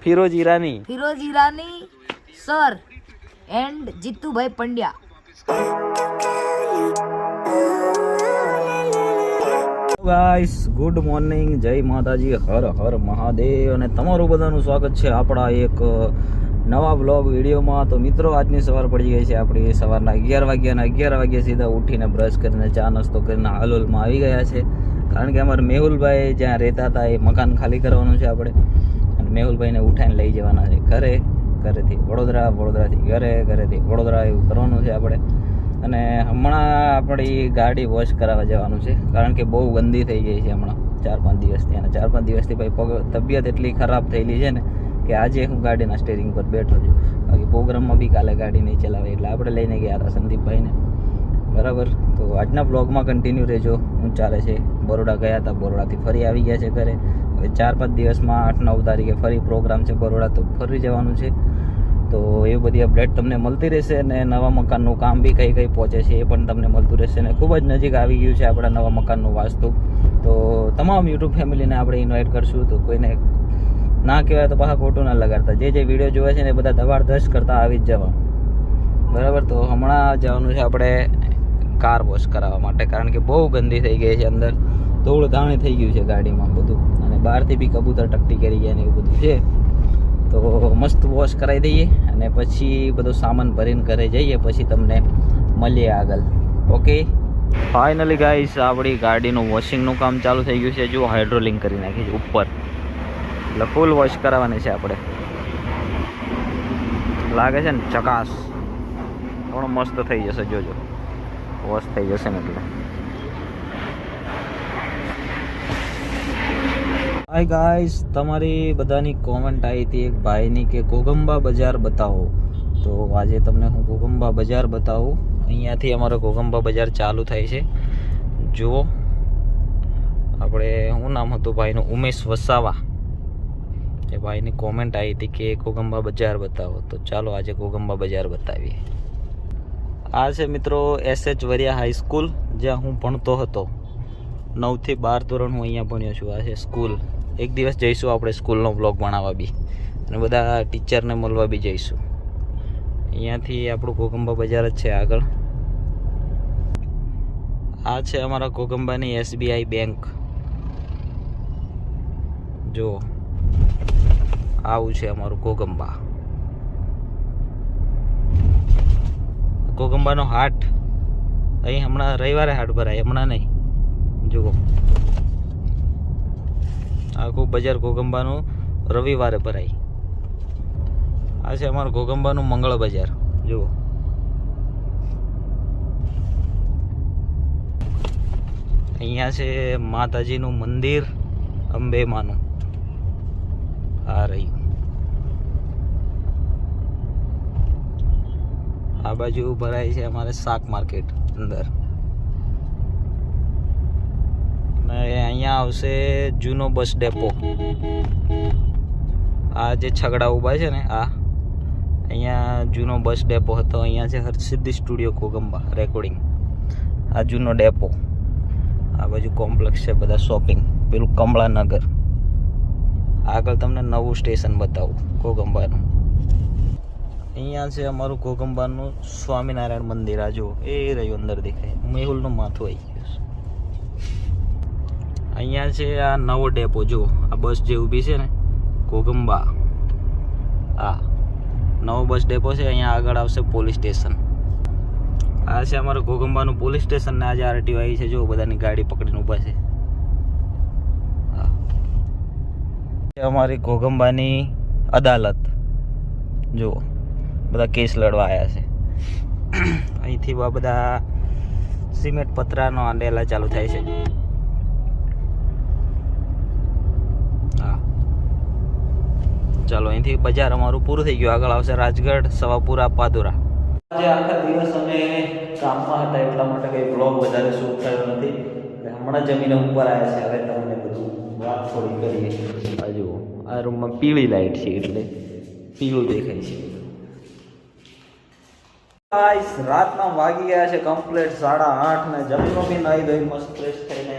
Firoz Irani sir and Jitubhai Pandya. Guys good morning, જય માતાજી, હર હર મહાદેવ અને તમારું બધાનું સ્વાગત છે આપણા એક નવા બ્લોગ વિડીયોમાં. તો મિત્રો આજની સવાર પડી ગઈ છે આપણી સવારના 11 વાગ્યા સીધા ઉઠીને બ્રશ કરીને ચા નાસ્તો કરીને હાલોલમાં આવી ગયા છે. કારણ કે અમારે મેહુલભાઈ જ્યાં રહેતા હતા એ મકાન ખાલી કરવાનું છે આપણે, અને મેહુલભાઈને ઉઠાઈને લઈ જવાના છે ઘરેથી વડોદરા, વડોદરાથી ઘરેથી વડોદરા એવું કરવાનું છે આપણે. અને હમણાં આપણી ગાડી વોશ કરાવવા જવાનું છે, કારણ કે બહુ ગંદી થઈ ગઈ છે હમણાં 4-5 દિવસથી. અને 4-5 દિવસથી ભાઈ તબિયત એટલી ખરાબ થયેલી છે ને કે આજે હું ગાડીના સ્ટેરિંગ પર બેઠો છું. બાકી પ્રોગ્રામમાં બી કાલે ગાડી નહીં ચલાવે એટલે આપણે લઈને ગયા હતા સંદીપભાઈને, બરાબર. તો આજના બ્લોગમાં કન્ટિન્યુ રહેજો. હું ચાલે છે, બરોડા ગયા હતા, બરોડાથી ફરી આવી ગયા છે ઘરે. હવે 4-5 દિવસમાં 8-9 તારીખે ફરી પ્રોગ્રામ છે બરોડા, તો ફરી જવાનું છે. તો એ બધી અપડેટ તમને મળતી રહેશે, અને નવા મકાનનું કામ બી કઈ પહોંચે છે એ પણ તમને મળતું રહેશે. અને ખૂબ જ નજીક આવી ગયું છે આપણા નવા મકાનનું વાસ્તુ. તો તમામ યુટ્યુબ ફેમિલીને આપણે ઇન્વાઇટ કરશું. તો કોઈને ના કહેવાય તો પાછા ખોટું ના લગાડતા, જે વિડીયો જોવે છે ને એ બધા દબાડધસ કરતા આવી જ જવા, બરાબર. તો હમણાં જવાનું છે આપણે કાર વોશ કરાવવા માટે, કારણ કે બહુ ગંદી થઈ ગઈ છે, અંદર ધૂળ ધાણી થઈ ગયું છે ગાડીમાં બધું, અને બહારથી બી કબૂતર ટકટી કરી ગયા ને એવું બધું છે. તો મસ્ત વોશ કરાવી દઈએ અને પછી બધો સામાન ભરીને ઘરે જઈએ, પછી તમને મળીએ આગળ. ઓકે, ફાઇનલી ગાઈસ આપણી ગાડીનું વોશિંગનું કામ ચાલુ થઈ ગયું છે. જો હાઇડ્રોલિંગ કરી નાખી છે ઉપર, એટલે ફૂલ વોશ કરાવવાની છે આપણે. લાગે છે ને ચકાસ, થોડો મસ્ત થઈ જશે, જોજો વોશ થઈ જશે ને એટલે. હાય ગાઈસ, તમારી બધાની કોમેન્ટ આવી હતી એક ભાઈની કે ઘોઘંબા બજાર બતાવો. તો આજે તમને હું ઘોઘંબા બજાર બતાવું. અહીંયાથી અમારો ઘોઘંબા બજાર ચાલુ થાય છે. જુઓ, આપણે શું નામ હતું ભાઈનું, ઉમેશ વસાવા, એ ભાઈની કોમેન્ટ આવી હતી કે ઘોઘંબા બજાર બતાવો. તો ચાલો આજે ઘોઘંબા બજાર બતાવીએ. આ છે મિત્રો SH વરિયા હાઈસ્કૂલ, જ્યાં હું ભણતો હતો. 9 થી 12 ધોરણ હું અહીંયા ભણ્યો છું. આ છે સ્કૂલ. એક દિવસ જઈશું આપણે સ્કૂલનો બ્લોગ બનાવવા બી, અને બધા ટીચરને મળવા બી જઈશું. અહીંયાથી આપણું ઘોઘંબા બજાર જ છે આગળ. આ છે અમારા ઘોઘંબાની SBI બેંક. જો આવું છે અમારું ઘોઘંબા. ઘોઘંબાનો હાટ અહીં હમણાં રવિવારે હાટ ભરાય, હમણાં નહીં. જુઓ, આખું બજાર ઘોઘંબાનું રવિવારે ભરાય. આ છે અમારું ઘોઘંબાનું મંગળ બજાર. જુઓ, અહીંયા છે માતાજીનું મંદિર, અંબે માનું. આ રહ્યું. આ બાજુ ભરાય છે અમારે શાક માર્કેટ અંદર. અહીંયા આવશે જૂનો બસ ડેપો. આ જે છગડા ઊભા છે ને, આ અહીંયા જૂનો બસ ડેપો હતો. અહીંયા છે હરસિદ્ધિ સ્ટુડિયો ઘોઘંબા રેકોર્ડિંગ. આ જૂનો ડેપો. આ બાજુ કોમ્પ્લેક્સ છે બધા શોપિંગ, પેલું કમળાનગર. આગળ તમને નવું સ્ટેશન બતાવું ઘોઘંબાનું. અહીંયા છે અમારું ઘોઘંબાનું સ્વામિનારાયણ મંદિર. આ જુઓ, એ રહ્યું અંદર દેખાય, મેહુલનું માથું આવી ગયું છે. અહીંયા છે આ નવો ડેપો. જુઓ, આ બસ જે ઊભી છે ને ઘોઘંબા, આ નવો બસ ડેપો છે. અહીંયા આગળ આવશે પોલીસ સ્ટેશન. આ છે અમારું ઘોઘંબાનું પોલીસ સ્ટેશન, ને આજે RTO આવી છે. જુઓ, બધાની ગાડી પકડીને ઊભા છે. અમારી ઘોઘંબાની અદાલત. જુઓ, બધા કેસ લડવા આવ્યા છે. અહીંથી બધા સિમેન્ટ પતરાનો આંડેલા ચાલુ થાય છે. ચાલો, અહીંથી બજાર અમારું પૂરું થઈ ગયું. આગળ આવશે રાજગઢ, સવાપુરા, પાદુરા. આજે આખા દિવસ અમે કામમાં હતા, એટલા માટે કંઈ બ્લોગ વધારે શૂટ થયો નથી. હમણાં જમીને ઉપર આવ્યા છે. હવે તમને બધું વાત થોડી કરીએ. આ જુઓ, આ રૂમમાં પીળી લાઇટ છે એટલે પીળું દેખાય છે. રાતના વાગી ગયા છે કમ્પ્લીટ 8:30 ને જમીનો બી નાહી ધોઈ મસ્ત ફ્રેશ થઈને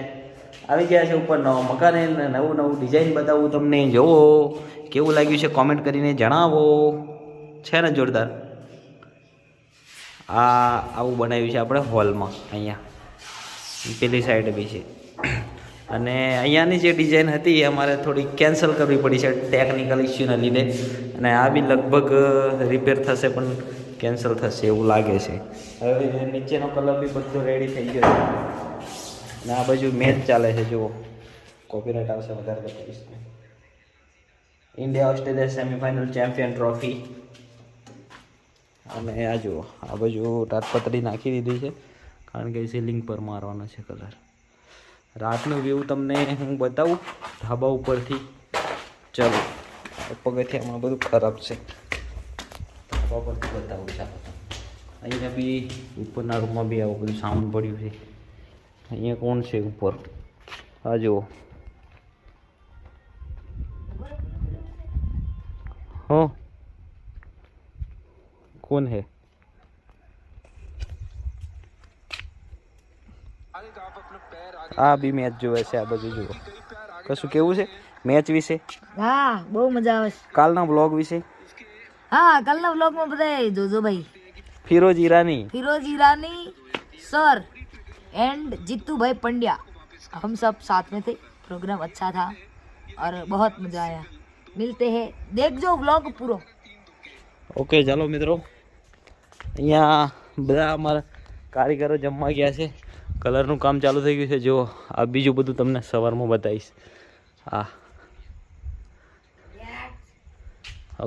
આવી ગયા છે ઉપર નવા મકાને નવું નવું ડિઝાઇન બતાવું તમને. જોવો કેવું લાગ્યું છે કોમેન્ટ કરીને જણાવો. છે ને જોરદાર. આવું બનાવ્યું છે આપણે હોલમાં. અહીંયા પેલી સાઈડ બી છે. અને અહીંયાની જે ડિઝાઇન હતી એ અમારે થોડી કેન્સલ કરવી પડી છે ટેકનિકલ ઇસ્યુના લીધે. અને આ બી લગભગ રિપેર થશે પણ કેન્સલ થશે એવું લાગે છે. હવે નીચેનો કલર બી બધો રેડી થઈ ગયો છે. અને આ બાજુ મેચ ચાલે છે. જુઓ કોપીરાઇટ આવશે વધારે બતાવીશ. India Australia semifinal champion trophy. અને આ જુઓ આ બાજુ તાટપત્રી નાખી દીધી છે કારણ કે સીલિંગ પર મારવાનો છે કલર. રાતનું વ્યૂ તમને હું બતાવું ધાબા ઉપરથી. ચલો પગથિયામાં બધું ખરાબ છે. ધાબા પરથી બતાવું ચાલો. અહીંયા બી ઉપરના રૂમમાં બી આવું બધું સામાન પડ્યું છે. અહીંયા કોણ છે ઉપર? આ જુઓ. હો કોણ હે? આ બી મેચ જોવે છે. આ બધું જુઓ. કશું કેવું છે મેચ વિશે? હા બહુ મજા આવે છે. કાલના બ્લોગ વિશે? હા કાલના વ્લોગમાં બધા જોજો ભાઈ. ફિરોજ ईरानी सर एंड जीतू भाई पंड्या हम सब साथ में थे. प्रोग्राम अच्छा था और बहुत मजा आया. मिलते हैं. देखो व्लॉग पूरो. ओके ચાલો મિત્રો. અહીંયા બધા અમારા કારીગરો જમવા ગયા છે. કલરનું કામ ચાલુ થઈ ગયું છે. જો આ બીજું બધું તમને સવારમાં બતાવીશ. હા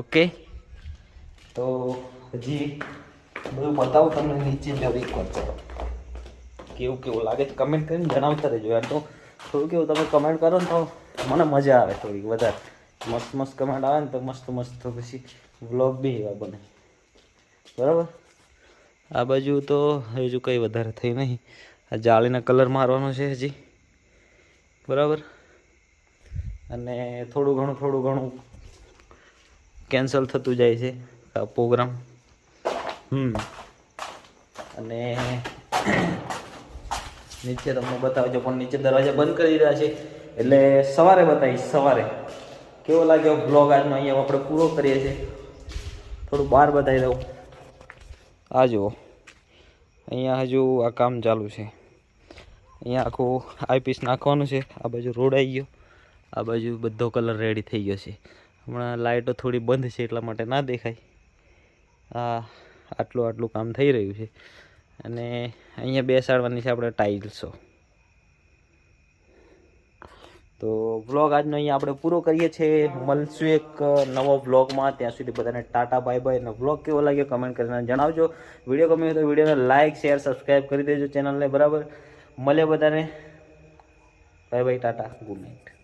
ઓકે. તો હજી બધું બતાવું તમને નીચે જવું એક વાર. ચાલો કેવું લાગે છે કમેન્ટ કરીને જણાવતા રહેજો યાર. તો થોડું કેવું તમે કમેન્ટ કરો ને તો મને મજા આવે થોડીક વધારે. મસ્ત કમેન્ટ આવે ને તો મસ્ત તો પછી વ્લોગ બી એવા બને. બરાબર. આ બાજુ તો હજુ કંઈ વધારે થઈ નહીં. આ જાળીના કલર મારવાનો છે હજી. બરાબર. અને થોડું ઘણું કેન્સલ થતું જાય છે આ પ્રોગ્રામ. અને નીચે તમને બતાવજો પણ નીચે દરવાજા બંધ કરી રહ્યા છે એટલે સવારે બતાવીશ. સવારે કેવો લાગ્યો બ્લોગ આજનો અહીંયા આપણે પૂરો કરીએ છીએ. થોડું બહાર બતાવી દઉં. આ જુઓ અહીંયા હજુ આ કામ ચાલુ છે. અહીંયા આખું આઈપીસ નાખવાનું છે. આ બાજુ રોડ આવી ગયો. આ બાજુ બધો કલર રેડી થઈ ગયો છે. હમણાં લાઇટો થોડી બંધ છે એટલા માટે ના દેખાય. આટલું કામ થઈ રહ્યું છે. અને અહીંયા બેસાડવાની છે આપણે ટાઇલ્સો. તો વ્લોગ આજનો અહીંયા આપણે પૂરો કરીએ છીએ. મળશું એક નવો વ્લોગમાં. ત્યાં સુધી બધાને ટાટા બાય બાય. અને વ્લોગ કેવો લાગ્યો કમેન્ટ કરીને જણાવજો. વિડીયો ગમ્યો તો વિડીયોને લાઇક શેર સબસ્ક્રાઈબ કરી દેજો ચેનલને. બરાબર. મળે બધાને. Bye bye tata good night.